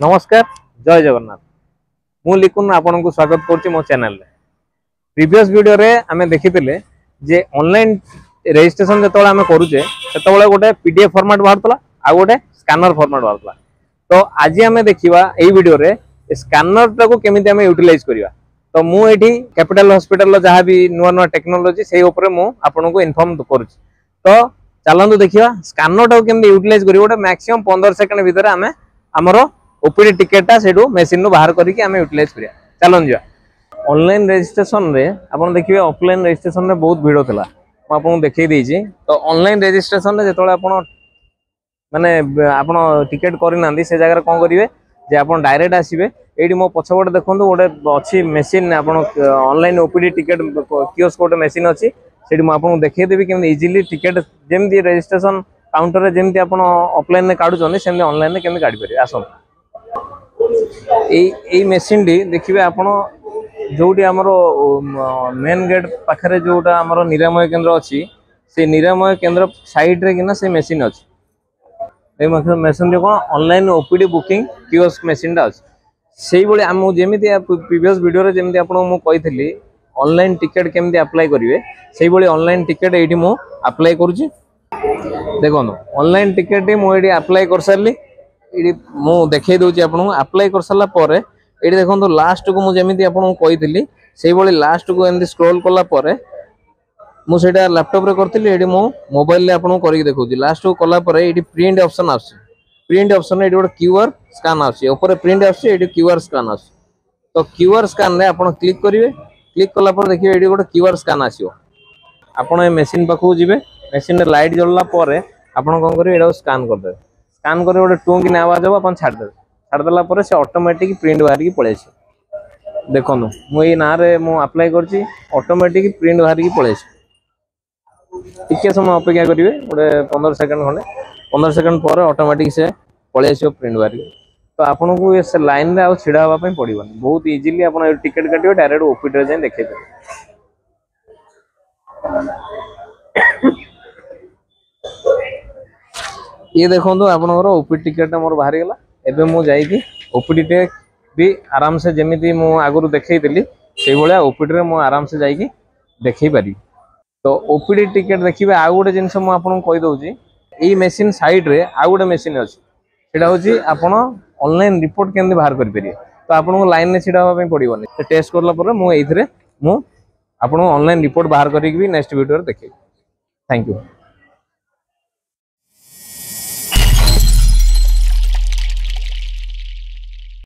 नमस्कार जय जगन्नाथ मु लिकुन आपन को स्वागत करछि मो चैनल रे। प्रीवियस वीडियो रे आमे देखितिले जे ऑनलाइन रजिस्ट्रेशन जतोळे आमे करूचे सेतोळे गोटे पीडीएफ फॉर्मेट बाहरतला आ गोटे स्कैनर फॉर्मेट बाहरतला। तो आज आमे देखिबा एई वीडियो रे स्कैनर टाको केमिति आमे यूटिलाइज करिवा। तो मु एठी कैपिटल हॉस्पिटल लो जहा भी नुवा नुवा टेक्नोलॉजी सेही ऊपर मु आपन को इन्फॉर्म करूछि। तो चलंतु देखिबा स्कैनर टाको केमिति यूटिलाइज करिवा। गोटे मैक्सिमम 15 सेकंड भीतर आमे हमरो ओपीडी टिकेटा सेडू मशीन नु बाहर करिके आमे यूटिलाइज करिया। चलन जा ऑनलाइन रजिस्ट्रेशन रे आपण देखिबे ऑफलाइन रजिस्ट्रेशन रे बहुत भीड़ थिला म आपन देखै देछि। तो ऑनलाइन रजिस्ट्रेशन रे जेतोळे आपण माने आपण टिकेट करि नांदी से जगह कोन करिवे जे आपण डायरेक्ट आसीबे एडी मो पछपट देखंतु गोटे अछि मशीन आपण ऑनलाइन ओपीडी टिकेट कियोस्क गोटे मशीन अछि सेडी म आपन देखै देबी केम इजीली टिकेट जेमति रजिस्ट्रेशन काउंटर रे जेमति आपण ऑफलाइन ने काढु जने सेमति ऑनलाइन ने केम काढि परिबे। आसन এই মেশিনটি देखिए आपण जोटी आमर मेन गेट पाखरे जोटा आमर निरामय केंद्र अच्छी से निरामय केंद्र साइड रे किना से मेसिन अच्छी ए मेसिन रे कोन online OPD booking kiosk machine दा अच्छी सेही बळे हम जेमिति प्रीवियस वीडियो रे जेमिति आपण मु कहितली ऑनलाइन टिकेट केमिति अप्लाई करिवे सेही बळे ऑनलाइन टिकेट एठी मु अप्लाई करूची। देखो ऑनलाइन टिकेट मु एठी अप्लाई कर सरली ये मु देखै दउची आपन अप्लाई कर सरला परे एडी देखंतु लास्ट को मु जेमिति आपन कहितली सेही बळे लास्ट को एंदी स्क्रॉल करला परे मु सेटा लैपटॉप रे करतली एडी मु मोबाइल रे आपन करि देखौची। लास्ट को कला परे एडी प्रिंट ऑप्शन आसी प्रिंट ऑप्शन एडी गोटे क्यूआर स्कैन आसी ऊपर प्रिंट आसी एडी क्यूआर स्कैन आसी। तो क्यूआर स्कैन रे आपन क्लिक करिवे क्लिक कला पर देखिवे एडी गोटे क्यूआर स्कैन आसीओ। आपन ए मशीन पाखु जिवे मशीन रे लाइट जलला परे आपन कोन करिवे एडा स्कैन कर देबे स्कैन करे गोटे टूं की आवाज हो अपन छाड़ दे छाड़ देला परे से ऑटोमेटिक प्रिंट बाहर की पळे छै। देखनु मु ए ना रे मु अप्लाई करछि ऑटोमेटिक प्रिंट बाहर की पळे छै। टिके समय अपेक्षा करिवे गोटे 15 सेकंड खंडे 15 सेकंड पर ऑटोमेटिक से पळे छै प्रिंट बाहर की। तो आपन को ए लाइन रे आ छिडा हवा पय पड़िबनी बहुत इजीली आपन टिकट काटिबे डायरेक्ट ओपीडी रे जाय देखै दे। ये देखो आपनकर ओपीडी टिकेट मोर बाहर गला एबे मु जाई कि ओपीडी टे भी आराम से जेमिति मु आगुरु देखैतली सेही भलिया ओपीडी रे मु आराम से जाई कि देखै पारी। तो ओपीडी टिकेट देखिबे आ गोटे जिंस मु आपन कहि दउची एई मशीन साइड रे आ गोटे मशीन अछि सेटा होची आपन ऑनलाइन रिपोर्ट केंदे बाहर करि परिए। तो आपन को लाइन ने छिडा होबा पय पड़िबनी ते टेस्ट करला पर मु एइथरे मु आपन ऑनलाइन रिपोर्ट बाहर करि कि नेक्स्ट वीडियो रे देखै। Thank you.